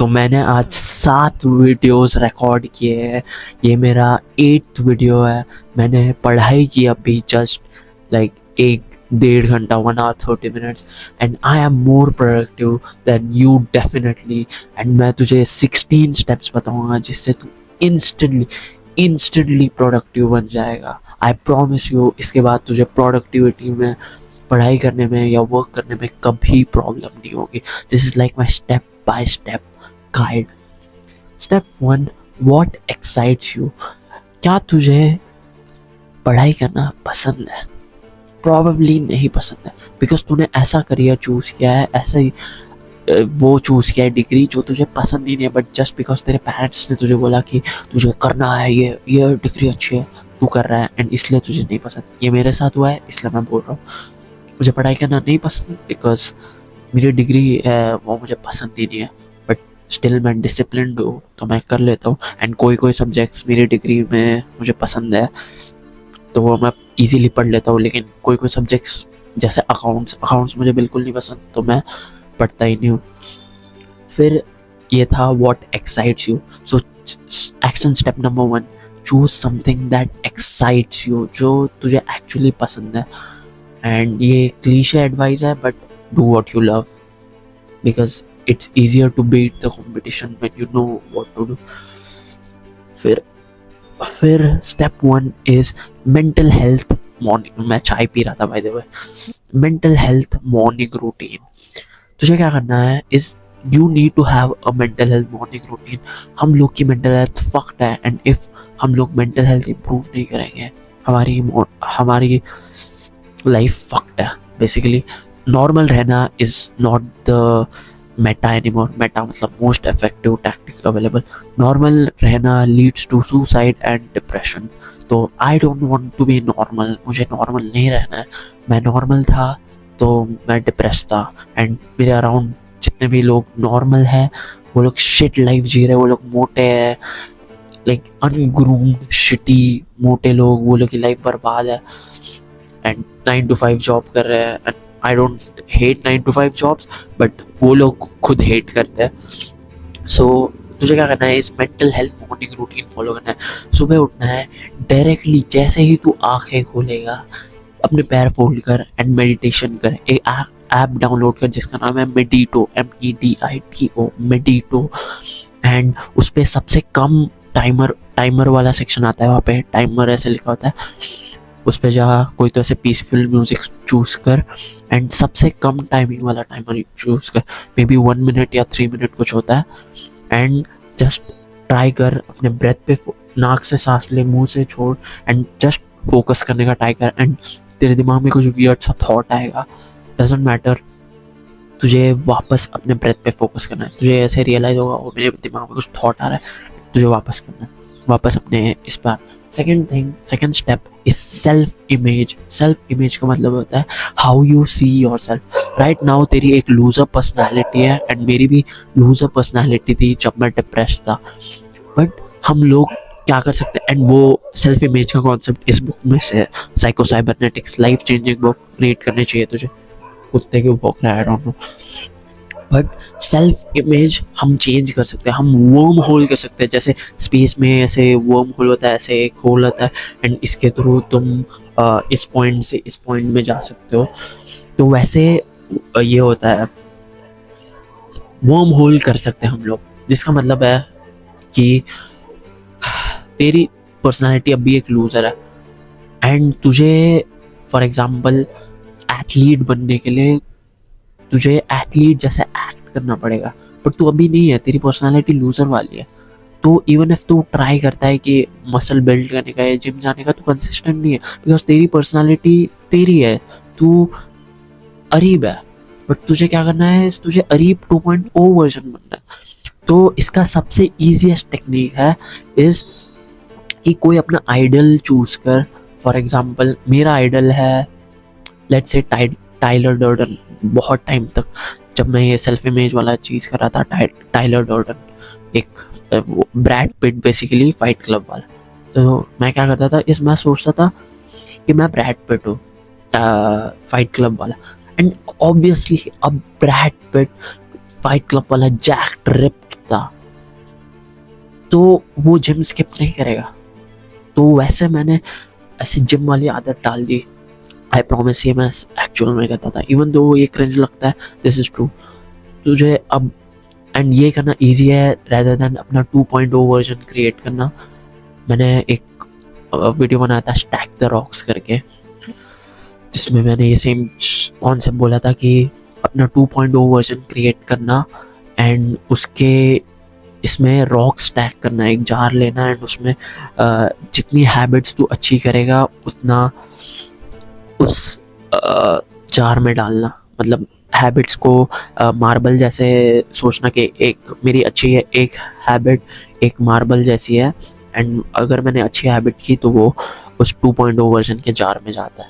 तो मैंने आज 7 वीडियोस रिकॉर्ड किए हैं। ये मेरा 8th वीडियो है। मैंने पढ़ाई की अभी जस्ट लाइक 1-1.5 घंटा 1 hour 30 minutes and I am more productive than you definitely. And मैं तुझे 16 स्टेप्स बताऊंगा जिससे तू इंस्टेंटली प्रोडक्टिव बन जाएगा। आई प्रॉमिस यू, इसके बाद तुझे प्रोडक्टिविटी में, पढ़ाई करने में या वर्क करने में कभी प्रॉब्लम नहीं होगी। This is like my step by step guide. Step 1, what excites you. क्या तुझे पढ़ाई करना पसंद है? प्रॉबेबली नहीं पसंद है, बिकॉज तूने ऐसा करियर चूज किया है, ऐसा ही वो चूज किया है डिग्री जो तुझे पसंद ही नहीं है, बट जस्ट बिकॉज तेरे पेरेंट्स ने तुझे बोला कि तुझे करना है, ये डिग्री अच्छी है, तू कर रहा है एंड इसलिए तुझे नहीं पसंद। ये मेरे साथ हुआ है, इसलिए मैं बोल रहा हूँ मुझे पढ़ाई करना नहीं पसंद बिकॉज मेरी डिग्री है वो मुझे पसंद ही नहीं है, बट स्टिल मैं डिसिप्लिन्ड हूँ तो मैं कर लेता हूँ। एंड कोई सब्जेक्ट्स मेरी डिग्री में मुझे पसंद है तो वो मैं इजीली पढ़ लेता हूँ, लेकिन कोई सब्जेक्ट्स जैसे अकाउंट्स मुझे बिल्कुल नहीं पसंद तो मैं पढ़ता ही नहीं हूँ। फिर ये था what excites you. So action step number 1, choose something that excites you, जो तुझे एक्चुअली पसंद है। एंड ये क्लीशे एडवाइस है, but do what you love because it's easier to beat the competition when you know what to do. फिर step 1 is mental health morning. मैं चाय पी रहा था by the way. Mental health morning routine. तुझे क्या करना है is you need to have a mental health morning routine. हम लोग की मेंटल हेल्थ फक्ड है एंड इफ हम लोग मेंटल हेल्थ इंप्रूव नहीं करेंगे हमारी लाइफ फक्ड है बेसिकली। नॉर्मल रहना is not the meta anymore. Meta मतलब most effective tactics available. Normal रहना leads to suicide and depression. तो I don't want to be normal. मुझे नॉर्मल नहीं रहना है। मैं नॉर्मल था तो मैं डिप्रेस था एंड मेरे अराउंड जितने भी लोग नॉर्मल है वो लोग शिट लाइफ जी रहे हैं। वो लोग मोटे हैं, लाइक अनग्रूम्ड शिटी मोटे लोग, वो लोग की लाइफ बर्बाद है एंड 9 to 5 जॉब कर रहे हैं। And I don't hate 9 to 5 jobs, but वो लोग खुद हेट करते हैं। सो तुझे क्या करना है इस mental health morning routine follow करना है। सुबह उठना है, डायरेक्टली जैसे ही तू आंखें खोलेगा अपने पैर फोल्ड कर एंड मेडिटेशन कर। एक ऐप डाउनलोड कर जिसका नाम है मेडिटो, MEDITO, मेडिटो। एंड उस पर सबसे कम टाइमर वाला सेक्शन आता है, वहाँ पे टाइमर ऐसे लिखा होता है, उस पर जा, कोई तो ऐसे पीसफुल म्यूजिक चूज कर एंड सबसे कम टाइमिंग वाला टाइमर चूज कर। मे बी 1 minute या 3 minute कुछ होता है। एंड जस्ट ट्राई कर अपने ब्रेथ पे, नाक से सांस ले, मुंह से छोड़ एंड जस्ट फोकस करने का ट्राई कर। एंड तेरे दिमाग में कुछ वियर्ड सा थॉट आएगा, डजेंट मैटर, तुझे वापस अपने ब्रेथ पे फोकस करना है। तुझे ऐसे रियलाइज होगा वो मेरे दिमाग में कुछ थॉट आ रहा है, तुझे वापस करना है, वापस अपने इस पर। Second step is self image. Self image का मतलब होता है how you see your self. Right now तेरी एक लूजर पर्सनैलिटी है एंड मेरी भी लूजर पर्सनैलिटी थी जब मैं डिप्रेस था, बट हम लोग क्या कर सकते हैं। एंड वो सेल्फ इमेज का कॉन्सेप्ट इस बुक में से, psycho cybernetics, life changing book, read करनी चाहिए तुझे। कुत्ते क्यों भौंक रहा है, I don't know, but self image हम चेंज कर सकते हैं। हम वर्म होल कर सकते हैं, जैसे स्पेस में ऐसे वर्म होल होता है, ऐसे एक होल होता है एंड इसके थ्रू तुम इस पॉइंट से इस पॉइंट में जा सकते हो। तो वैसे ये होता है, वर्म होल कर सकते हैं हम लोग, जिसका मतलब है कि तेरी पर्सनालिटी अभी एक लूजर है एंड तुझे फॉर एग्जांपल एथलीट बनने के लिए तुझे एथलीट जैसे एक्ट करना पड़ेगा, बट तू अभी नहीं है, तेरी पर्सनालिटी लूजर वाली है। तो इवन इफ तू ट्राई करता है कि मसल बिल्ड करने का या जिम जाने का, तू कंसिस्टेंट नहीं है बिकॉज तेरी पर्सनालिटी तेरी है, तू अरीब है। बट तुझे क्या करना है, तुझे अरीब 2.0 वर्जन बनना है। तो इसका सबसे ईजीएस्ट टेक्निक है इज कि कोई अपना आइडल चूज कर। फॉर एग्जाम्पल मेरा आइडल है लेट्स से टाइलर डर्डन। बहुत टाइम तक जब मैं ये सेल्फ इमेज वाला चीज़ कर रहा था, टाइलर डर्डन एक Brad Pitt basically fight club वाला, तो मैं क्या करता था मैं सोचता था कि मैं ब्रैड पिट हूँ फाइट क्लब वाला। एंड ऑब्वियसली अब ब्रैड पिट फाइट क्लब वाला जैक्ड रिप्ड था तो वो जिम स्किप नहीं करेगा। तो वैसे मैंने ऐसी जिम वाली आदत डाल दी। आई प्रॉमिस, ये मैं एक्चुअल में करता था, इवन दो ये क्रिंज लगता है, दिस इज ट्रू। तुझे अब एंड ये करना ईजी है रेदर देन अपना 2.0 वर्जन क्रिएट करना। मैंने एक वीडियो बनाया था स्टैक द रॉक्स करके, जिसमें मैंने ये सेम कॉन्सेप्ट बोला था कि अपना 2.0 वर्जन क्रिएट करना एंड उसके इसमें रॉक स्टैक करना, एक जार लेना एंड उसमें जितनी हैबिट्स तू अच्छी करेगा उतना उस जार में डालना। मतलब हैबिट्स को मार्बल जैसे सोचना कि एक मेरी अच्छी है एक हैबिट एक मार्बल जैसी है, एंड अगर मैंने अच्छी हैबिट की तो वो उस 2.0 वर्जन के जार में जाता है।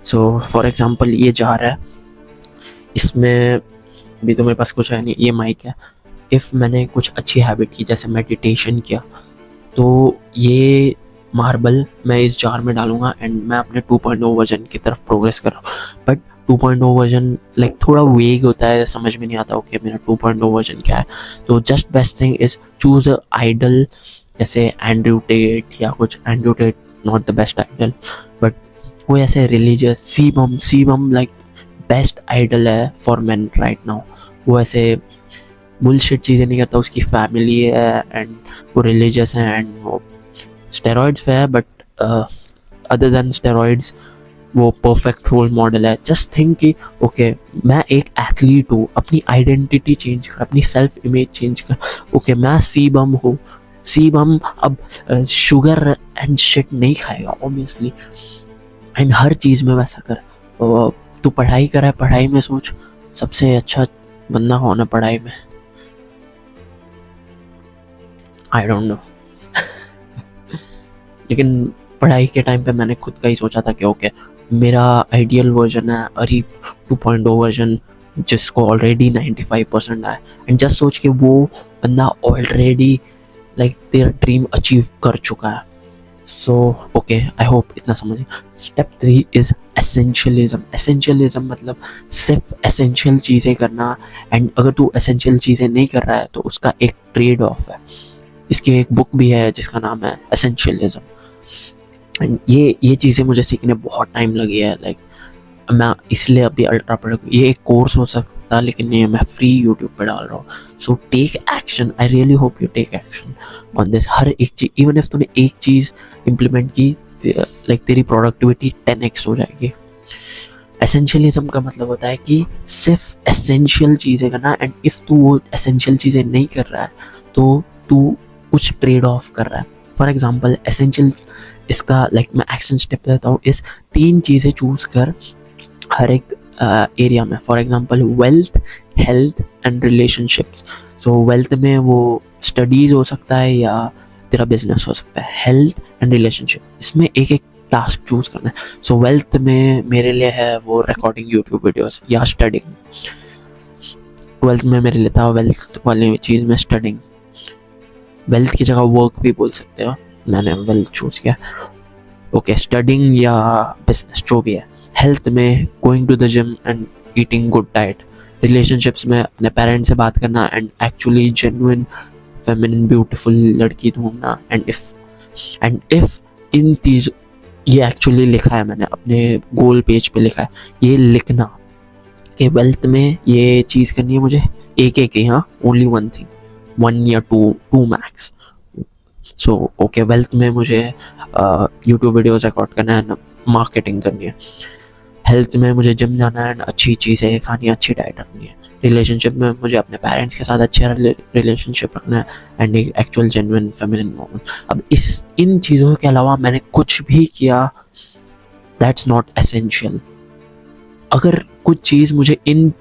सो फॉर एग्जांपल ये जार है, इसमें भी तो मेरे पास कुछ है नहीं, ये माइक है। इफ़ मैंने कुछ अच्छी हैबिट की जैसे मेडिटेशन किया तो ये मार्बल मैं इस जार में डालूंगा एंड मैं अपने 2.0 वर्जन की तरफ प्रोग्रेस कर रहा हूँ। बट 2.0 वर्जन लाइक थोड़ा वेग होता है, समझ में नहीं आता ओके मेरा 2.0 वर्जन क्या है। तो just best thing is choose a idol, जैसे एंड्रयू टेट या कुछ। Andrew Tate not the best idol, but वो ऐसे religious Cbum like best idol है फॉर मैन राइट नाउ। वो ऐसे बुलशिट चीज़ें नहीं करता, उसकी फैमिली है एंड वो रिलीजियस है एंड वो स्टेरॉइड्स पे है, बट अदर देन स्टेरॉइड्स वो परफेक्ट रोल मॉडल है। जस्ट थिंक कि ओके मैं एक एथलीट हूँ, अपनी आइडेंटिटी चेंज कर, अपनी सेल्फ इमेज चेंज कर। ओके मैं सीबम हूँ, सीबम अब शुगर एंड शिट नहीं खाएगा ऑब्वियसली, एंड हर चीज़ में वैसा कर। तू पढ़ाई कर है, पढ़ाई में सोच सबसे अच्छा बंदा कौन है पढ़ाई में, आई डोंट नो। लेकिन पढ़ाई के टाइम पे मैंने खुद का ही सोचा था कि ओके मेरा आइडियल वर्जन है अरीब 2.0 वर्जन जिसको ऑलरेडी 95% आया। एंड जस्ट सोच के वो बंदा ऑलरेडी लाइक तेरा ड्रीम अचीव कर चुका है। सो ओके आई होप इतना समझे। Step 3 is essentialism. एसेंशियलिज्म मतलब सिर्फ एसेंशियल चीज़ें करना, एंड अगर तू एसेंशियल चीज़ें नहीं कर रहा है तो उसका एक ट्रेड ऑफ है। इसकी एक बुक भी है जिसका नाम है एसेंशियलिज्म। एंड ये चीज़ें मुझे सीखने बहुत टाइम लगी है, लाइक मैं इसलिए अभी अल्ट्रा प्रोडक्ट, ये एक कोर्स हो सकता है लेकिन ये मैं फ्री यूट्यूब पे डाल रहा हूँ। So take action, I really hope you take action on this. हर एक चीज़, इवन इफ तूने एक चीज़ इम्प्लीमेंट की लाइक तेरी प्रोडक्टिविटी 10x हो जाएगी। एसेंशियलिज्म का मतलब होता है कि सिर्फ एसेंशियल चीज़ें करना, एंड इफ़ तू वो एसेंशियल चीज़ें नहीं कर रहा है तो तू कुछ ट्रेड ऑफ कर रहा है। फॉर एग्जाम्पल एसेंशियल इसका लाइक मैं एक्शन स्टेप देता हूँ, इस 3 चीज़ें चूज़ कर हर एक एरिया में। For example wealth, health and relationships. So wealth में वो स्टडीज़ हो सकता है या तेरा बिजनेस हो सकता है। हेल्थ एंड रिलेशनशिप, इसमें एक एक टास्क चूज करना है। सो वेल्थ में मेरे लिए है वो रिकॉर्डिंग यूट्यूब वीडियोस या स्टडिंग। वेल्थ में मेरे लिए था वेल्थ वाली चीज़ में स्टडिंग। वेल्थ की जगह वर्क भी बोल सकते हो, मैंने वेल्थ चूज़ किया। ओके स्टडिंग या बिजनेस जो भी है। हेल्थ में going to the gym and eating good diet. Relationships में अपने पेरेंट्स से बात करना and actually genuine feminine beautiful लड़की ढूंढना। एंड इफ इन चीज, ये एक्चुअली लिखा है मैंने अपने गोल पेज पे लिखा है, ये लिखना कि वेल्थ में ये चीज़ करनी है मुझे, एक ही, हाँ ओनली वन थिंग, 1 या 2 मैक्स। सो ओके वेल्थ में मुझे यूट्यूब वीडियोस रिकॉर्ड करना है, मार्केटिंग करनी है। हेल्थ में मुझे जिम जाना है, अच्छी चीज़ें खानी है, अच्छी डाइट रखनी है। रिलेशनशिप में मुझे अपने पेरेंट्स के साथ अच्छे रिलेशनशिप रखना है एंड एक एक्चुअल जेन्युइन फेमिनिन मोमेंट। अब इन चीज़ों के अलावा मैंने कुछ भी किया, दैट्स नॉट एसेंशियल। अगर कुछ चीज़ मुझे इन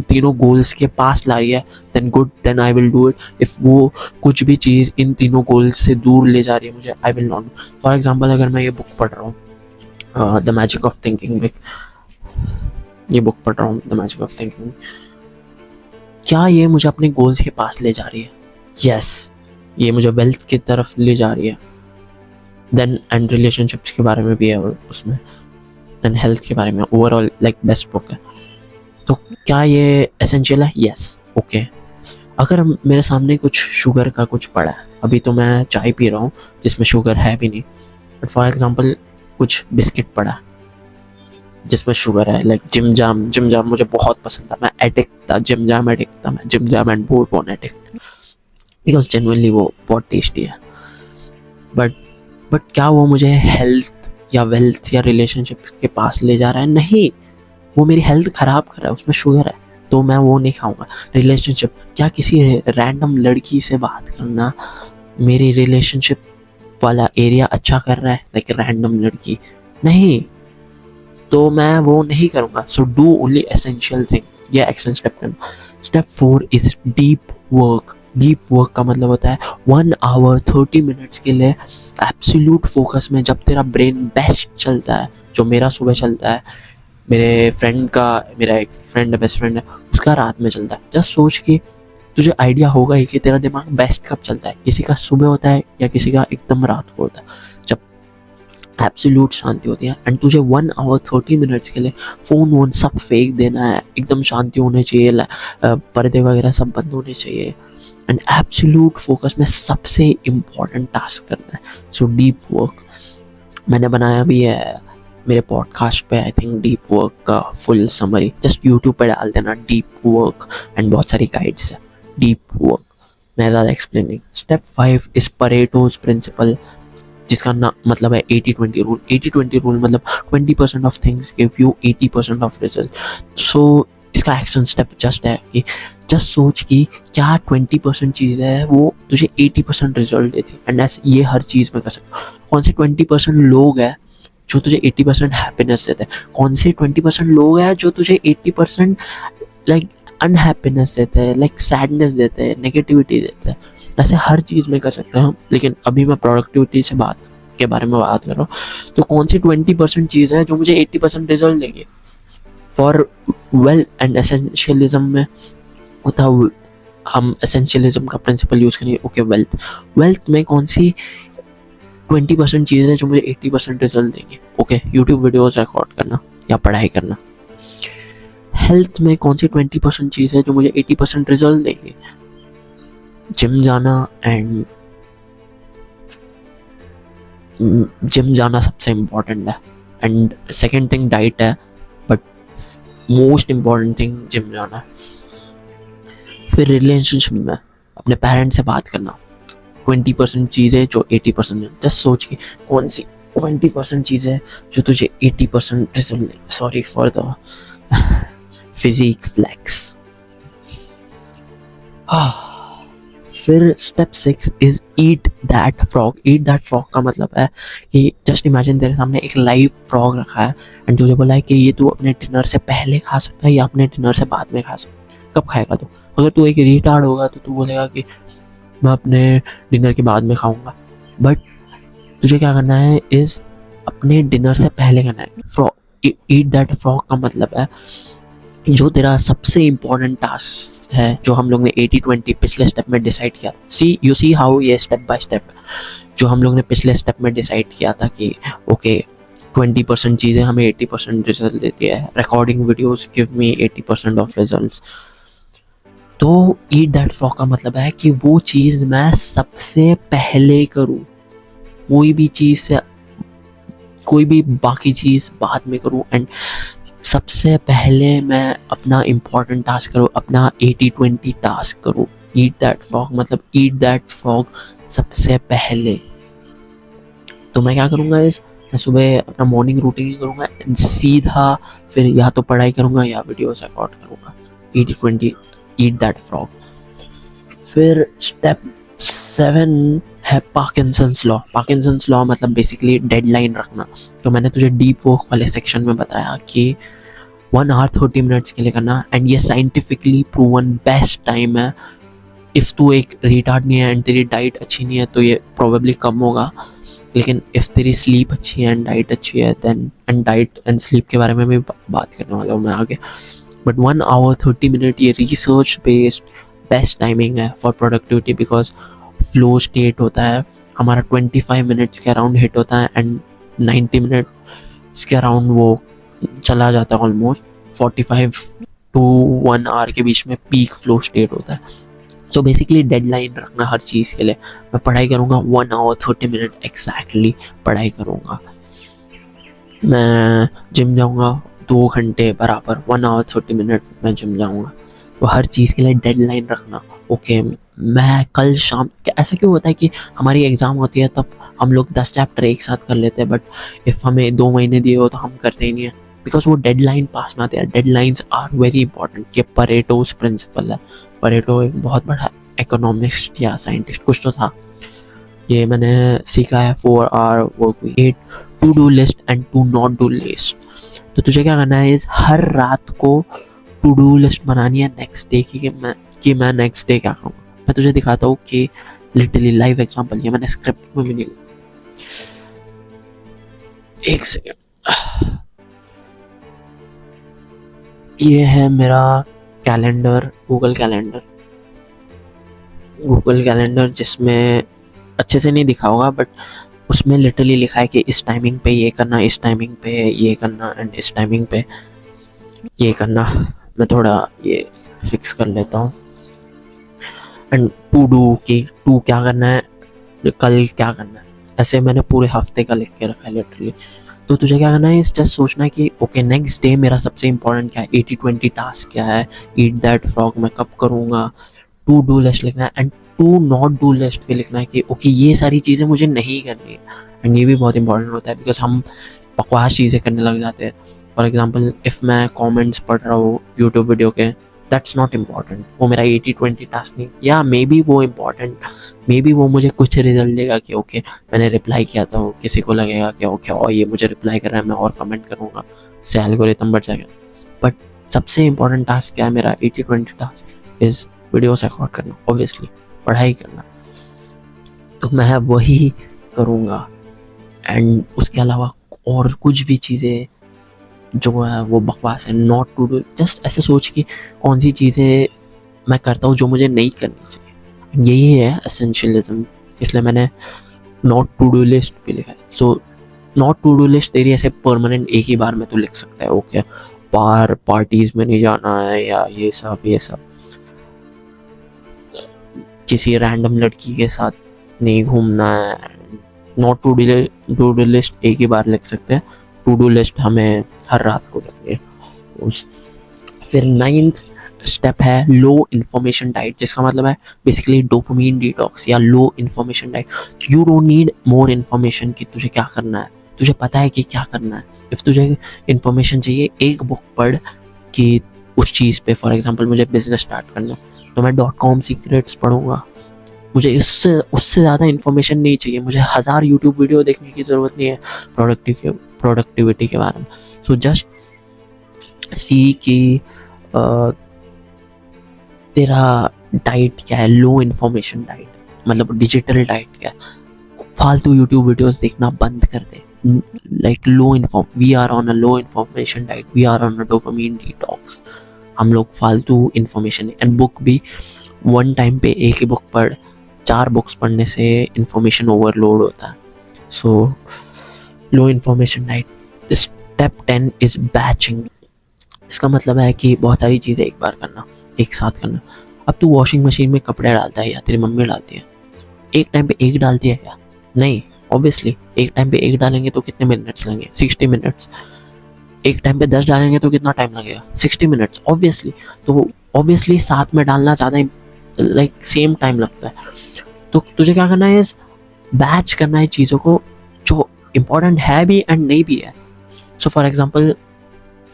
तीनों गोल्स के पास ला रही है then good, then I will do it. If वो कुछ भी चीज़ इन तीनों गोल्स से दूर ले जा रही है मुझे, I will not. For example अगर मैं ये बुक पढ़ रहा हूँ द मैजिक ऑफ थिंकिंग, ये बुक पढ़ रहा हूँ द मैजिक ऑफ थिंकिंग, क्या ये मुझे अपने गोल्स के पास ले जा रही है? यस, ये मुझे वेल्थ की तरफ ले जा रही है। देन एंड रिलेशनशिप्स के बारे में भी है उसमें, देन हेल्थ के बारे में। ओवरऑल लाइक बेस्ट बुक है। तो क्या ये एसेंशियल है? Yes, okay. अगर मेरे सामने कुछ शुगर का कुछ पड़ा है, अभी तो मैं चाय पी रहा हूँ जिसमें शुगर है भी नहीं, बट फॉर एग्जांपल कुछ बिस्किट पड़ा है जिसमें शुगर है, लाइक जिम जाम मुझे बहुत पसंद था, मैं एडिक्ट था, जिम जाम एडिक्ट था, मैं gym jam and Bourbon addict, because genuinely वो बहुत टेस्टी है। बट क्या वो मुझे हेल्थ या वेल्थ या रिलेशनशिप के पास ले जा रहा है? नहीं, वो मेरी हेल्थ खराब कर रहा है, उसमें शुगर है, तो मैं वो नहीं खाऊंगा। रिलेशनशिप, क्या किसी रैंडम लड़की से बात करना मेरी रिलेशनशिप वाला एरिया अच्छा कर रहा है? लाइक रैंडम लड़की, नहीं, तो मैं वो नहीं करूँगा। So do only essential thing. ये एक्शन स्टेप करना। Step 4 is deep work. Deep work का मतलब होता है 1 आवर 30 मिनट्स के लिए एब्सोल्यूट फोकस में, जब तेरा ब्रेन बेस्ट चलता है, जो मेरा सुबह चलता है, मेरा एक फ्रेंड है, बेस्ट फ्रेंड है, उसका रात में चलता है। जस्ट सोच कि तुझे आइडिया होगा ही कि तेरा दिमाग बेस्ट कब चलता है, किसी का सुबह होता है या किसी का एकदम रात को होता है, जब एब्सोल्यूट शांति होती है। एंड तुझे 1 आवर 30 मिनट्स के लिए फ़ोन वोन सब फेंक देना है, एकदम शांति होनी चाहिए, पर्दे वगैरह सब बंद होने चाहिए, एंड एब्सोल्यूट फोकस में सबसे इम्पॉर्टेंट टास्क करना है। सो डीप वर्क मैंने बनाया भी है मेरे पॉडकास्ट पे, आई थिंक डीप वर्क का फुल समरी जस्ट यूट्यूब पे डाल देना, डीप वर्क, एंड बहुत सारी गाइड्स है डीप वर्क, मैं ज़्यादा एक्सप्लेनिंग। स्टेप 5 इज परेटोज प्रिंसिपल, जिसका ना मतलब है 80-20 रूल। 80-20 रूल मतलब 20% of things give you 80% of result. So इसका एक्शन स्टेप जस्ट है कि जस्ट सोच कि क्या 20% चीज़ है वो तुझे 80% रिजल्ट देती है, एंड ऐसे ये हर चीज़ में कर सकते हो। कौन से 20% लोग हैं जो तुझे 80% हैप्पीनेस देते हैं? कौन से 20% लोग हैं जो तुझे 80% लाइक अनहैप्पीनेस देते हैं, लाइक सैडनेस देते हैं, नेगेटिविटी देते हैं? ऐसे हर चीज़ में कर सकते हैं, लेकिन अभी मैं प्रोडक्टिविटी से बात के बारे में बात कर रहा हूँ। तो कौन सी 20% चीज़ है जो मुझे 80% रिजल्ट देंगे? फॉर वेल्थ एंड एसेंशियलिज्म में होता, हम एसेंशियलिज्म का प्रिंसिपल यूज़ करेंगे। ओके, वेल्थ में कौन सी 20% चीज़ है जो मुझे 80% रिजल्ट देंगे? ओके, यूट्यूब वीडियोज़ रिकॉर्ड करना या पढ़ाई करना। हेल्थ में कौन सी 20% चीज़ है जो मुझे 80% रिजल्ट देंगे? जिम जाना, एंड जिम जाना सबसे इम्पॉर्टेंट है, एंड सेकेंड थिंग डाइट है, but most important thing gym जाना है। फिर रिलेशनशिप में अपने पेरेंट्स से बात करना, 20% चीज़ है जो 80%। जस्ट सोच के कौन सी 20% चीज़ है जो तुझे 80% रिजल्ट देंगे। Sorry for the physique flex. फिर step 6 is eat that frog. Eat that frog का मतलब है कि जस्ट इमेजिन तेरे सामने एक लाइव फ्रॉग रखा है, एंड तुझे बोला है कि ये तू अपने डिनर से पहले खा सकता है या अपने डिनर से बाद में खा सकता है। कब खाएगा तू? अगर तू एक रिटार्ड होगा तो तू बोलेगा कि मैं अपने डिनर के बाद में खाऊंगा, बट तुझे क्या करना है इज अपने डिनर से पहले करना है। फ्रॉग, ईट दैट फ्रॉग का मतलब है जो तेरा सबसे इम्पोर्टेंट टास्क है, जो हम लोग ने 80-20 पिछले स्टेप में डिसाइड किया। सी हाउ ये स्टेप बाय स्टेप जो हम लोग ने पिछले स्टेप में डिसाइड किया था कि ओके 20% चीज़ें हमें 80% रिजल्ट देती है, recording videos give me 80% of results. तो ईट दैट फ्रॉग का मतलब है कि वो चीज़ मैं सबसे पहले करूँ, कोई भी बाकी चीज़ बाद में करूँ, एंड सबसे पहले मैं अपना इम्पॉर्टेंट टास्क करूँ, अपना 80-20 टास्क करूँ। ईट दैट फ्रॉग मतलब ईट दैट फ्रॉग सबसे पहले। तो मैं क्या करूँगा मैं सुबह अपना मॉर्निंग रूटीन करूँगा, सीधा फिर या तो पढ़ाई करूँगा या वीडियोस रिकॉर्ड करूँगा। 80-20 ईट दैट फ्रॉग। फिर स्टेप 7 है पार्किंसंस लॉ। पार्किंसंस लॉ मतलब बेसिकली डेडलाइन रखना। तो मैंने तुझे डीप वर्क वाले सेक्शन में बताया कि 1 आवर 30 मिनट्स के लिए करना, एंड ये साइंटिफिकली प्रूवन बेस्ट टाइम है। इफ़ तू एक रिटार्ड नहीं है एंड तेरी डाइट अच्छी नहीं है तो ये प्रोबेबली कम होगा, लेकिन इफ़ तेरी स्लीप अच्छी है एंड डाइट अच्छी है then, and diet and sleep के बारे में भी बात करने वाला हूँ मैं आगे, बट 1 आवर 30 मिनट ये रिसर्च बेस्ड बेस्ट टाइमिंग है for productivity, because flow state होता है हमारा 25 मिनट्स के अराउंड हिट होता है, एंड 90 मिनट्स के अराउंड वो चला जाता है। ऑलमोस्ट 45 to 1 आवर के बीच में पीक फ्लो स्टेट होता है। सो बेसिकली डेडलाइन रखना हर चीज़ के लिए। मैं पढ़ाई करूँगा 1 आवर 30 मिनट एग्जैक्टली पढ़ाई करूँगा। मैं जिम जाऊँगा 2 घंटे बराबर 1 आवर 30 मिनट मैं जिम जाऊँगा। तो हर चीज़ के लिए डेडलाइन रखना। ओके मैं कल शाम, ऐसा क्यों होता है कि हमारी एग्ज़ाम होती है तब हम लोग 10 चैप्टर एक साथ कर लेते हैं, बट इफ़ हमें 2 महीने दिए हो तो हम करते ही नहीं है, बिकॉज वो डेडलाइन पास में आते हैं। Deadlines are very important. ये परेटोज प्रिंसिपल है। परेटो एक बहुत बड़ा इकोनॉमिस्ट या साइंटिस्ट कुछ तो था, ये मैंने सीखा है 4R work week, 8 to do list and to not do list. तो तुझे क्या करना है इस हर रात को टू डू लिस्ट बनानी है नेक्स्ट डे की, कि मैं नेक्स्ट डे क्या करूँगा। मैं तुझे दिखाता हूँ कि लिटरली लाइव एग्जांपल, ये मैंने स्क्रिप्ट में भी नहीं, एक सेकेंड। ये है मेरा कैलेंडर, गूगल कैलेंडर जिसमें अच्छे से नहीं दिखा होगा, बट उसमें लिटरली लिखा है कि इस टाइमिंग पे ये करना, इस टाइमिंग पे ये करना एंड इस टाइमिंग पे ये करना। मैं थोड़ा ये फिक्स कर लेता हूँ। एंड टू डू की टू क्या करना है, कल क्या करना है, ऐसे मैंने पूरे हफ्ते का लिख के रखा है लिटरली। तो तुझे क्या करना है इस जस्ट सोचना है कि ओके नेक्स्ट डे मेरा सबसे इंपॉर्टेंट क्या है, 80-20 टास्क क्या है, ईट दैट फ्रॉग मैं कब करूँगा। टू डू लिस्ट लिखना है and to not do list भी लिखना है कि ओके ये सारी चीज़ें मुझे नहीं करनी है। एंड ये भी बहुत इंपॉर्टेंट होता है बिकॉज हम बकवास चीज़ें करने लग जाते हैं। फॉर एग्जाम्पल इफ़ मैं कॉमेंट्स पढ़ रहा हूँ यूट्यूब वीडियो के, दैट्स नॉट इम्पॉर्टेंट, वो मेरा 80-20 टास्क नहीं, या मे बी वो इम्पॉर्टेंट, मे बी वो मुझे कुछ रिजल्ट देगा कि ओके मैंने रिप्लाई किया था, किसी को लगेगा कि ओके और ये मुझे रिप्लाई कर रहा है, मैं और कमेंट करूँगा, से एल्गोरिथम बढ़ जाएगा। बट सबसे इंपॉर्टेंट टास्क क्या है मेरा 80-20 टास्क इज़ वीडियोस रिकॉर्ड करना, ऑब्वियसली पढ़ाई करना। तो मैं वही करूँगा एंड उसके अलावा और कुछ भी चीज़ें जो है वो बकवास है, नॉट टू डू। जस्ट ऐसे सोच कि कौन सी चीज़ें मैं करता हूँ जो मुझे नहीं करनी चाहिए। यही है एसेंशियलिज्म, इसलिए मैंने नॉट टू डू लिस्ट भी लिखा है। So not to do list तेरी ऐसे परमानेंट एक ही बार में तो लिख सकता है, ओके बाहर पार्टीज में नहीं जाना है या ये सब किसी रैंडम लड़की के साथ नहीं घूमना है। नॉट टू डू लिस्ट एक ही बार लिख सकते हैं, टू डू लिस्ट हमें हर रात को लिखनी है। फिर 9th स्टेप है लो इन्फॉर्मेशन डाइट, जिसका मतलब है बेसिकली डोपामीन डिटॉक्स या low information diet. You don't need more information कि तुझे क्या करना है, तुझे पता है कि क्या करना है। इफ़ तुझे इन्फॉर्मेशन चाहिए, एक बुक पढ़ कि उस चीज़ पे, फॉर एग्जांपल मुझे बिजनेस स्टार्ट करना तो मैं .com सीक्रेट्स पढ़ूंगा। मुझे इससे उससे ज़्यादा इन्फॉर्मेशन नहीं चाहिए, मुझे 1000 यूट्यूब वीडियो देखने की ज़रूरत नहीं है प्रोडक्टिविटी के बारे में। सो जस्ट सी कि तेरा डाइट क्या है, लो इन्फॉर्मेशन डाइट, मतलब डिजिटल डाइट क्या है। फालतू यूट्यूब वीडियोस देखना बंद कर दे, like we are on a low information diet, we are on a dopamine detox. हम लोग फालतू इन्फॉर्मेशन एंड बुक भी वन टाइम पे एक ही बुक पढ़, 4 बुक्स पढ़ने से इन्फॉर्मेशन ओवरलोड होता है। So low information diet. Step 10 is batching. इसका मतलब है कि बहुत सारी चीज़ें एक बार करना, एक साथ करना। अब तू वॉशिंग मशीन में कपड़े डालता है या तेरी मम्मी डालती है, एक टाइम पे एक डालती है क्या? नहीं, ऑब्वियसली एक टाइम पे एक डालेंगे तो कितने मिनट्स लगेंगे? 60 मिनट्स। एक टाइम पे 10 डालेंगे तो कितना टाइम लगेगा? 60 मिनट्स ऑब्वियसली। तो ऑब्वियसली साथ में डालना ज़्यादा लाइक सेम टाइम लगता है। तो तुझे क्या करना है, बैच करना है चीज़ों को जो इम्पोर्टेंट है भी एंड नहीं भी है। सो फॉर एग्जांपल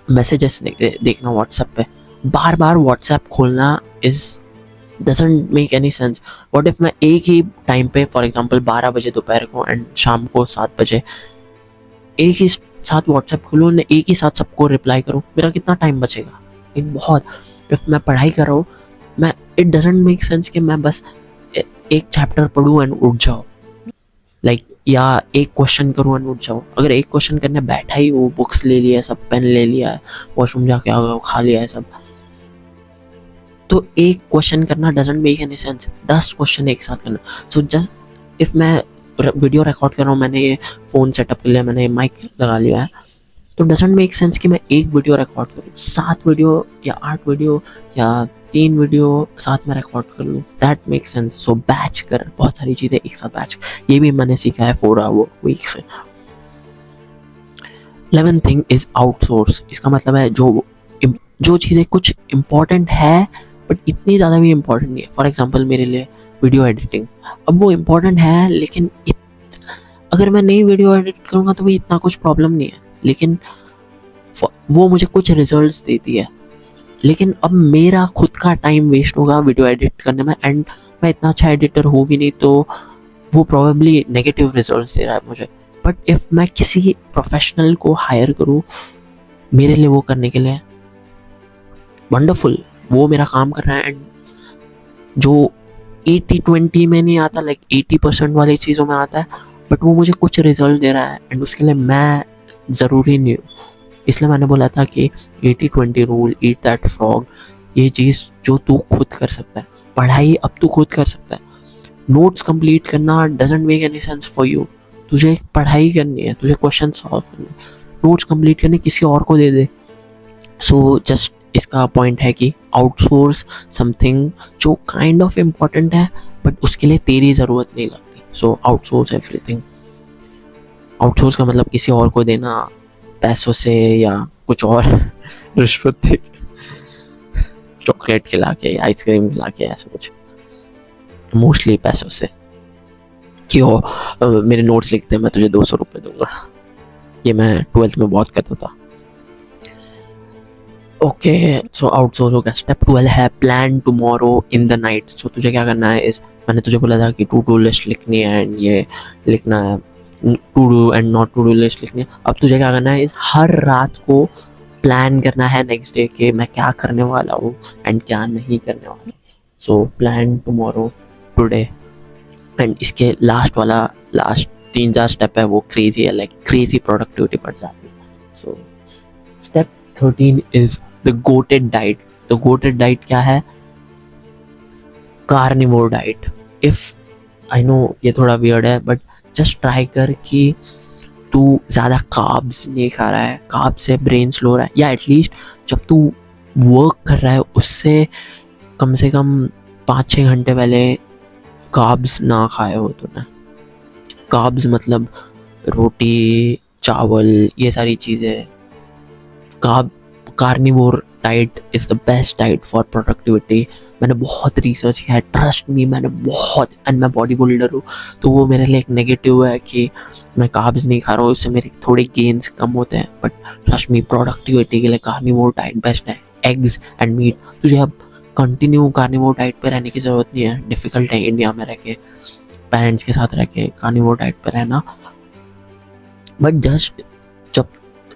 मैसेजेस देखना व्हाट्सएप पे, बार बार व्हाट्सएप खोलना is doesn't make any sense. What if मैं एक ही टाइम पे फॉर एग्जांपल 12 बजे दोपहर को एंड शाम को 7 बजे एक ही साथ व्हाट्सएप खोलूँ, एक ही साथ सबको रिप्लाई करूँ, मेरा कितना टाइम बचेगा? एक बहुत। इफ मैं पढ़ाई कर रहा हूँ, मैं इट डजंट मेक सेंस कि मैं बस एक चैप्टर पढ़ूँ एंड उठ जाओ, लाइक या एक क्वेश्चन करूँ एंड उठ जाओ। अगर एक क्वेश्चन करने बैठा ही वो बुक्स ले लिया है, सब पेन ले लिया है, वॉशरूम जाके आ गया, खा लिया है सब, तो एक क्वेश्चन करना doesn't make any sense. 10 question एक साथ करना। सो जस्ट इफ मैं वीडियो रिकॉर्ड कर रहा हूँ, मैंने ये फ़ोन सेटअप कर लिया, मैंने माइक लगा लिया है, तो डजंट मेक सेंस कि मैं एक वीडियो रिकॉर्ड करूँ, 7 वीडियो या 8 वीडियो या 3 वीडियो साथ में रिकॉर्ड कर लूँ, that make sense. So batch कर, बहुत सारी चीज़ें एक साथ बैच, ये भी मैंने सीखा है 4 आवर वीक से। 11th thing is outsource. इसका मतलब है जो चीज़ें कुछ इम्पॉर्टेंट है बट इतनी ज़्यादा भी इम्पॉर्टेंट नहीं है। फॉर एग्जाम्पल मेरे लिए वीडियो एडिटिंग, अब वो इम्पॉर्टेंट है लेकिन अगर मैं नई वीडियो एडिट करूँगा तो भी इतना कुछ प्रॉब्लम नहीं है, लेकिन वो मुझे कुछ रिजल्ट्स देती है। लेकिन अब मेरा खुद का टाइम वेस्ट होगा वीडियो एडिट करने में, एंड मैं इतना अच्छा एडिटर हूँ भी नहीं, तो वो प्रॉबेबली नेगेटिव रिजल्ट्स दे रहा है मुझे। बट इफ़ मैं किसी प्रोफेशनल को हायर करूँ मेरे लिए वो करने के लिए, वंडरफुल, वो मेरा काम कर रहा है, एंड जो 80-20 में नहीं आता, लाइक 80% वाली चीज़ों में आता है, बट वो मुझे कुछ रिजल्ट दे रहा है, एंड उसके लिए मैं ज़रूरी नहीं हूँ। इसलिए मैंने बोला था कि 80-20 रूल, ईट दैट फ्रॉग, ये चीज़ जो तू खुद कर सकता है, पढ़ाई अब तू खुद कर सकता है। नोट्स कंप्लीट करना doesn't make any sense for you. तुझे पढ़ाई करनी है, तुझे क्वेश्चन सॉल्व करने, नोट्स कंप्लीट करने किसी और को दे दे। सो जस्ट इसका पॉइंट है कि आउटसोर्स समथिंग जो काइंड ऑफ इम्पॉर्टेंट है बट उसके लिए तेरी ज़रूरत नहीं लगती। सो आउटसोर्स एवरीथिंग। आउटसोर्स का मतलब किसी और को देना पैसों से या कुछ और रिश्वत दे, चॉकलेट खिला के, आइसक्रीम खिला के, ऐसा कुछ, मोस्टली पैसों से। क्यों मेरे नोट्स लिखते हैं मैं तुझे 200 रुपये दूंगा, ये मैं 12th में बहुत करता था। ओके, सो आउटसोर्स हो गया। स्टेप 12 है plan tomorrow in the night. So तुझे क्या करना है इस, मैंने तुझे बोला था कि टू डू लिस्ट लिखनी है एंड ये लिखना है, to do and not to do list लिखनी है। अब तुझे क्या करना है इस, हर रात को प्लान करना है नेक्स्ट डे के मैं क्या करने वाला हूँ एंड क्या नहीं करने वाला। So plan tomorrow today, and इसके लास्ट 3-4 स्टेप है वो क्रेजी है, लाइक क्रेजी प्रोडक्टिविटी बढ़ जाती है। So step 13 is the GOATed diet. The GOATed diet क्या है? Carnivore diet. If I know ये थोड़ा वियर्ड है बट जस्ट ट्राई कर कि तू ज़्यादा कार्ब्स नहीं खा रहा है, कार्ब से ब्रेन स्लो रहा है, या एटलीस्ट जब तू वर्क कर रहा है उससे कम से कम 5-6 घंटे पहले कार्ब्स ना खाए हो तूने। कार्ब्स मतलब रोटी, चावल, ये सारी चीज़ें। Carnivore diet is the best diet for productivity. मैंने बहुत रिसर्च किया है, ट्रस्ट मी, मैंने बहुत, एंड मैं बॉडी बिल्डर हूँ तो वो मेरे लिए एक नेगेटिव है कि मैं कार्ब्स नहीं खा रहा हूँ, उससे मेरे थोड़े गेन्स कम होते हैं, बट ट्रस्ट मी प्रोडक्टिविटी के लिए कार्निवोर डाइट बेस्ट है। एग्स एंड मीट, तुझे अब कंटिन्यू कार्निवोर डाइट पे रहने की ज़रूरत नहीं है। डिफ़िकल्ट है इंडिया में रह के, पेरेंट्स के साथ रह के कार्निवोर डाइट पे रहना, बट जस्ट जब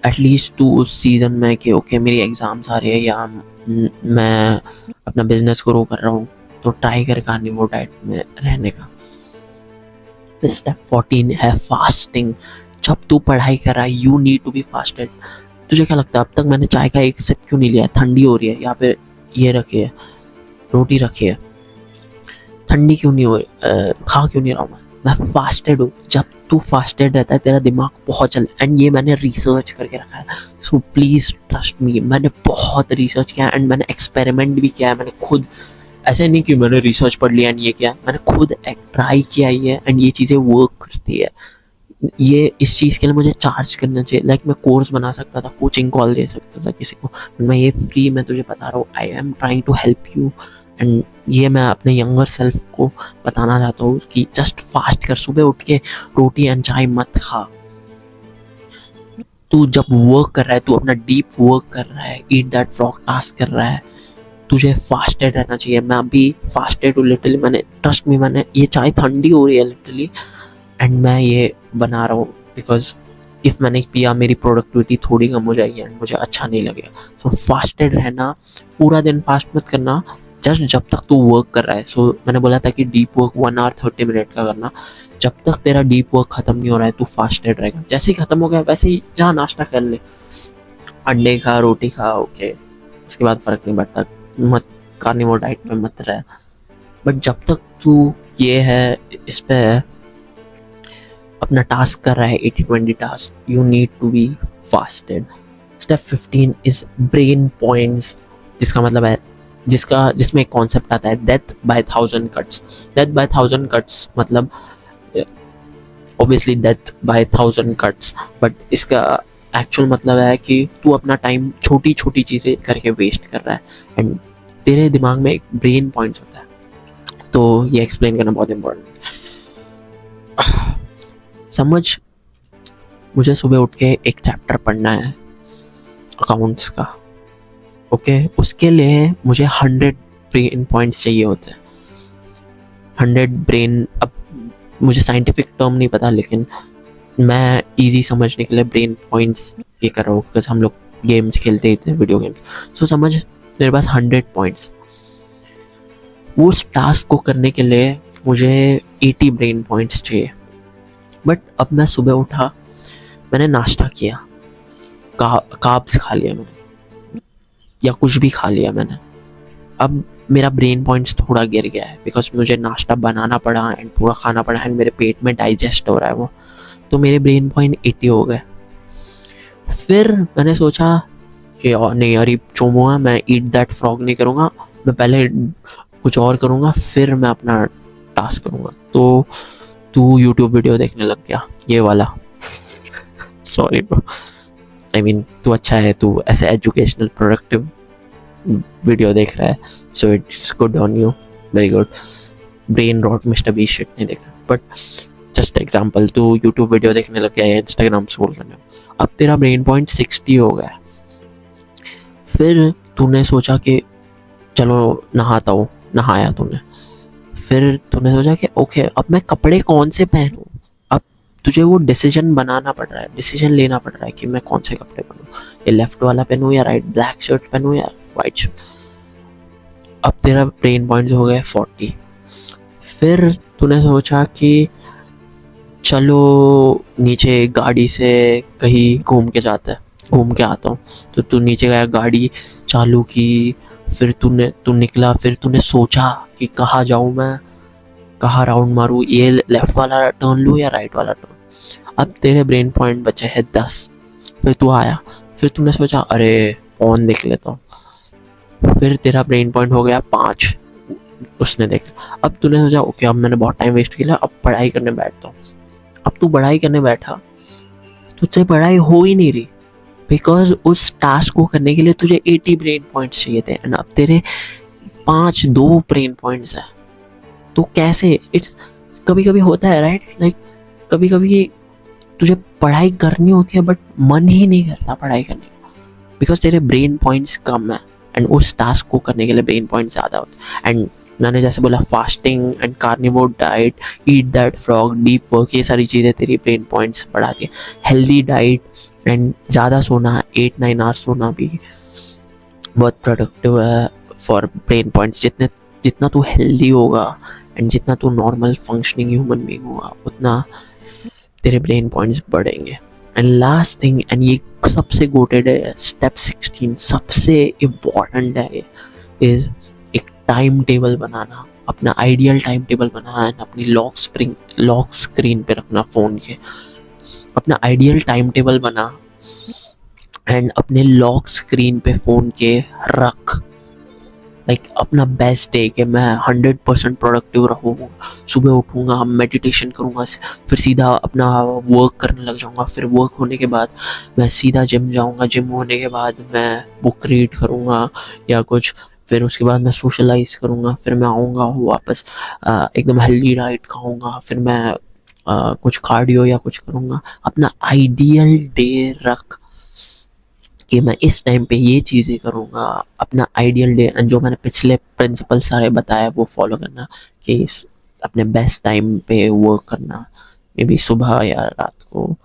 एटलीस्ट तू उस सीज़न में कि ओके मेरी एग्ज़ाम्स आ रही है या मैं अपना बिजनेस ग्रो कर रहा हूँ तो ट्राई कर कार्निवोर डाइट में रहने का। फिर स्टेप 14 है फास्टिंग। जब तू पढ़ाई कर रहा है you need to be fasted. तुझे क्या लगता है अब तक मैंने चाय का एक सिप क्यों नहीं लिया? ठंडी हो रही है, या फिर ये रखी है रोटी रखी है, ठंडी क्यों नहीं हो रही, खा क्यों नहीं रहा हूँ मैं फास्टेड हूँ। जब तू फास्टेड रहता है तेरा दिमाग बहुत चल, एंड ये मैंने रिसर्च करके रखा है, सो प्लीज़ ट्रस्ट मी, मैंने बहुत रिसर्च किया एंड मैंने एक्सपेरिमेंट भी किया है। मैंने खुद, ऐसे नहीं कि मैंने रिसर्च पढ़ लिया एंड ये किया, मैंने खुद ट्राई किया ही है एंड ये चीज़ें वर्क करती है। ये इस चीज़ के लिए मुझे चार्ज करना चाहिए, लाइक मैं कोर्स बना सकता था, कोचिंग कॉल दे सकता था किसी को, मैं ये फ्री में तुझे बता रहा हूँ। I am trying to help you, and ये मैं अपने यंगर सेल्फ को बताना चाहता हूँ कि जस्ट फास्ट कर, सुबह उठ के रोटी एंड चाय मत खा। तू जब वर्क कर रहा है, तू अपना डीप वर्क कर रहा है, ईट दैट फ्रॉग टास्क कर रहा है, तुझे फास्टेड रहना चाहिए। मैं अभी फास्टेड हूँ लिटरली, मैंने, ट्रस्ट मी, मैंने, ये चाय ठंडी हो रही है लिटरली एंड मैं ये बना रहा हूँ बिकॉज इफ़ मैंने पिया मेरी प्रोडक्टिविटी थोड़ी कम हो जाएगी एंड मुझे अच्छा नहीं लगेगा। सो फास्टेड रहना, पूरा दिन फास्ट मत करना, जस्ट जब तक तू वर्क कर रहा है। सो मैंने बोला था कि डीप वर्क 1 आवर 30 मिनट का करना, जब तक तेरा डीप वर्क खत्म नहीं हो रहा है तू फास्टेड रहेगा। जैसे ही खत्म हो गया वैसे ही जहाँ नाश्ता कर ले, अंडे खा, रोटी खा, ओके, उसके बाद फ़र्क नहीं पड़ता, मत कार्निवोर डाइट पे मत रह। बट जब तक तू ये है, इस पे अपना टास्क कर रहा है 80-20 task, you need to be fasted. Step 15 is brain points, जिसका मतलब है जिसमें एक कॉन्सेप्ट आता है death by 1000 cuts. Death by 1000 cuts मतलब obviously death by 1000 cuts, but इसका एक्चुअल मतलब है कि तू अपना टाइम छोटी छोटी चीज़ें करके वेस्ट कर रहा है, एंड तेरे दिमाग में एक ब्रेन पॉइंट्स होता है। तो ये एक्सप्लेन करना बहुत इम्पोर्टेंट। समझ, मुझे सुबह उठ के एक चैप्टर पढ़ना है अकाउंट्स का, ओके, उसके लिए मुझे 100 ब्रेन पॉइंट्स चाहिए होते हैं। 100 ब्रेन, अब मुझे साइंटिफिक टर्म नहीं पता, लेकिन मैं इजी समझने के लिए ब्रेन पॉइंट्स ये कर रहा हूँ, बिकॉज हम लोग गेम्स खेलते ही थे, वीडियो गेम्स। सो समझ, मेरे पास 100 पॉइंट्स। उस टास्क को करने के लिए मुझे 80 ब्रेन पॉइंट्स चाहिए। बट अब मैं सुबह उठा, मैंने नाश्ता किया, कार्ब्स खा लिया मैंने, या कुछ भी खा लिया मैंने, अब मेरा ब्रेन पॉइंट्स थोड़ा गिर गया है, बिकॉज मुझे नाश्ता बनाना पड़ा एंड पूरा खाना पड़ा एंड मेरे पेट में डाइजेस्ट हो रहा है वो, तो मेरे ब्रेन पॉइंट 80 हो गए। फिर मैंने सोचा कि नहीं यार ये चोमो है, मैं ईट दैट फ्रॉग नहीं करूँगा, मैं पहले कुछ और करूँगा, फिर मैं अपना टास्क करूँगा। तो तू यूट्यूब वीडियो देखने लग गया, ये वाला। सॉरी ब्रो, आई मीन तू अच्छा है, तू ऐसे एजुकेशनल प्रोडक्टिव वीडियो देख रहा है, so it's good on you, very good. Brain rot Mister Beast shit नहीं देख रहा, बट जस्ट एग्जांपल, तू यूट्यूब वीडियो देखने लग गया है, इंस्टाग्राम स्क्रॉल करने, अब तेरा ब्रेन पॉइंट 60 हो गया। फिर तूने सोचा कि चलो नहाता हूँ, नहाया तूने, फिर तूने सोचा कि ओके अब मैं कपड़े कौन से पहनूं। अब तुझे वो डिसीजन बनाना पड़ रहा है, डिसीजन लेना पड़ रहा है कि मैं कौन से कपड़े पहनूं, ये लेफ्ट वाला पहनूं या राइट, ब्लैक शर्ट पहनूं या वाइट शर्ट। अब तेरा ब्रेन पॉइंट्स हो गए 40। फिर तूने सोचा कि चलो नीचे गाड़ी से कहीं घूम के आता हूँ, तो तू नीचे गया, गाड़ी चालू की, फिर तू निकला, फिर तूने सोचा कि कहाँ जाऊँ मैं, कहाँ राउंड मारूँ, ये लेफ्ट वाला टर्न लूँ या राइट वाला टर्न। अब तेरे ब्रेन पॉइंट बचे हैं 10। फिर तू आया, फिर तूने सोचा अरे फोन देख लेता हूँ, फिर तेरा ब्रेन पॉइंट हो गया 5, उसने देखा। अब तूने सोचा ओके अब मैंने बहुत टाइम वेस्ट किया, अब पढ़ाई करने बैठता हूँ। अब तू पढ़ाई करने बैठा, तुझसे पढ़ाई हो ही नहीं रही, बिकॉज उस टास्क को करने के लिए तुझे 80 ब्रेन पॉइंट्स चाहिए थे, एंड अब तेरे 2 ब्रेन पॉइंट्स है। तो कैसे, इट्स कभी कभी होता है राइट, लाइक कभी कभी तुझे पढ़ाई करनी होती है बट मन ही नहीं करता पढ़ाई करने का, बिकॉज तेरे ब्रेन पॉइंट्स कम है, एंड उस टास्क को करने के लिए ब्रेन पॉइंट ज़्यादा होते हैं। एंड मैंने जैसे बोला fasting and carnivore diet, eat that frog, deep work, ये सारी चीज़ें तेरी ब्रेन पॉइंट्स बढ़ाती है। हेल्दी डाइट एंड ज़्यादा सोना, 8-9 आवर्स सोना भी बहुत प्रोडक्टिव है फॉर ब्रेन पॉइंट्स। जितना तू हेल्दी होगा एंड जितना तू नॉर्मल फंक्शनिंग ह्यूमन बीइंग होगा, उतना तेरे ब्रेन पॉइंट्स बढ़ेंगे। एंड लास्ट थिंग, एंड ये सबसे गोटेड है, स्टेप 16 सबसे इम्पॉर्टेंट है, इज एक टाइम टेबल बनाना, अपना ideal time table banana and अपनी लॉक स्क्रीन पे रखना फ़ोन के। अपना आइडियल टाइम टेबल बना एंड अपने लॉक स्क्रीन पे फ़ोन के रख, लाइक अपना बेस्ट डे कि मैं 100% प्रोडक्टिव रहूँगा, सुबह उठूँगा, मेडिटेशन करूँगा, फिर सीधा अपना वर्क करने लग जाऊँगा, फिर वर्क होने के बाद मैं सीधा जिम जाऊँगा, जिम होने के बाद मैं बुक रीड करूँगा या कुछ, फिर उसके बाद मैं सोशलाइज करूँगा, फिर मैं आऊँगा वापस एकदम हेल्दी डाइट खाऊँगा, फिर मैं कुछ कार्डियो या कुछ करूँगा। अपना आइडियल डे रख कि मैं इस टाइम पे ये चीज़ें करूँगा, अपना आइडियल डे, जो मैंने पिछले प्रिंसिपल सारे बताया वो फॉलो करना, कि अपने बेस्ट टाइम पे वर्क करना, मे बी सुबह या रात को,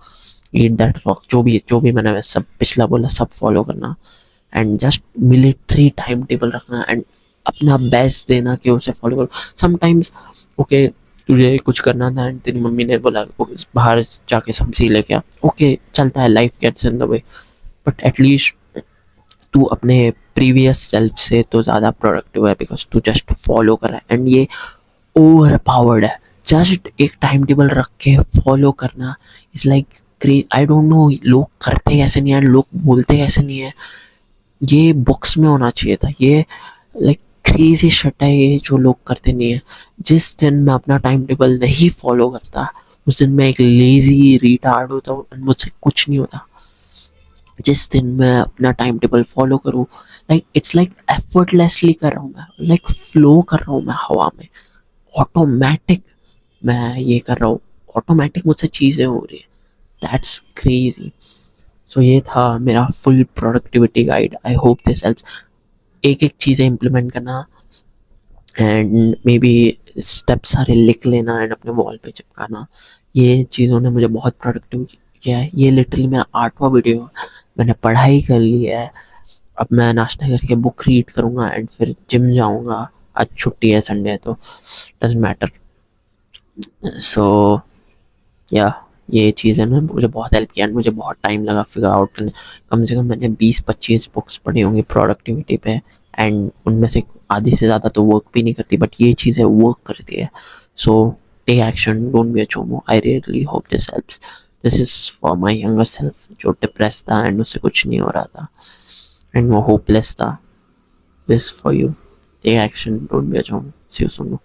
ईट दैट फ्रॉग, जो भी मैंने सब पिछला बोला सब फॉलो करना, and just military time table रखना एंड अपना बेस्ट देना कि उसे फॉलो करो। समटाइम्स ओके तुझे कुछ करना था एंड तेरी मम्मी ने बोला बाहर जाके सब्जी लेके आ, ओके चलता है, life gets in the way, but at least तू अपने प्रीवियस सेल्फ से तो ज़्यादा प्रोडक्टिव है, बिकॉज तू जस्ट फॉलो कर रहा है। एंड ये ओवर पावर्ड है, जस्ट एक टाइम टेबल रख के फॉलो करना is like I don't know लोग करते कैसे नहीं है, लोग बोलते कैसे नहीं है, ये बुक्स में होना चाहिए था, ये लाइक क्रेजी शट है ये जो लोग करते नहीं है। जिस दिन मैं अपना टाइम टेबल नहीं फॉलो करता, उस दिन मैं एक लेजी रिटार्ड होता हूँ, मुझसे कुछ नहीं होता। जिस दिन मैं अपना टाइम टेबल फॉलो करूँ, लाइक इट्स लाइक एफर्टलेसली कर रहा हूँ मैं, लाइक फ्लो कर रहा हूँ मैं हवा में, ऑटोमेटिक मैं ये कर रहा हूँ, ऑटोमेटिक मुझसे चीज़ें हो रही है। That's crazy. सो ये था मेरा full productivity guide. I hope this helps. एक एक चीज़ें इम्प्लीमेंट करना एंड मे बी स्टेप सारे लिख लेना एंड अपने वॉल पे चिपकाना, ये चीज़ों ने मुझे बहुत प्रोडक्टिव किया है। ये लिटरली मेरा 8वां वीडियो है। मैंने पढ़ाई कर ली है, अब मैं नाश्ता करके बुक रीड करूँगा एंड फिर जिम जाऊँगा। आज छुट्टी है, संडे है, तो डजेंट मैटर। सो या ये चीज़ें ना मुझे बहुत हेल्प किया एंड मुझे बहुत टाइम लगा फिगर आउट करने। कम से कम मैंने 20-25 बुक्स पढ़ी होंगी प्रोडक्टिविटी पे, एंड उनमें से आधी से ज़्यादा तो वर्क भी नहीं करती, बट ये चीज़ें वर्क करती है। So take action, don't be a chomo. I really hope this helps. This is for my younger self जो डिप्रेस था एंड उससे कुछ नहीं हो रहा था एंड वो होपलेस था। This for you. Take action, don't be a chomo. See you soon.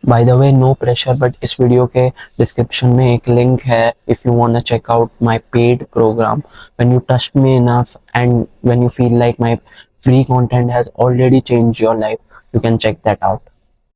By the way, no pressure, but इस वीडियो के डिस्क्रिप्शन में एक लिंक है if you want to check out my paid programme. When you trust me enough and when you feel like my free content has already changed your life, you can check that out.